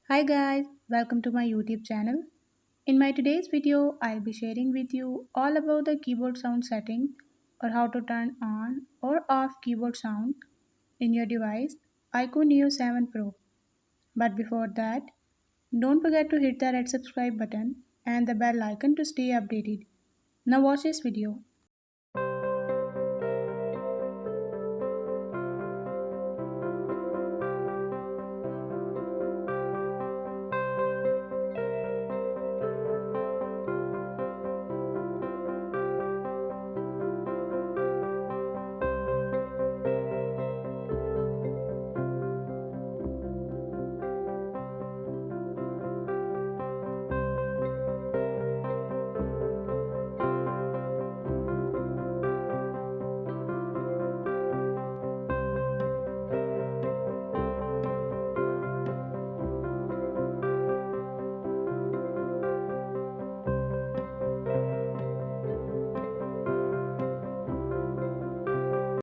Hi guys, welcome to my YouTube channel. In my today's video, I'll be sharing with you all about the keyboard sound setting or how to turn on or off keyboard sound in your device IQOO Neo 7 Pro. But before that, don't forget to hit the red subscribe button and the bell icon to stay updated. Now watch this video.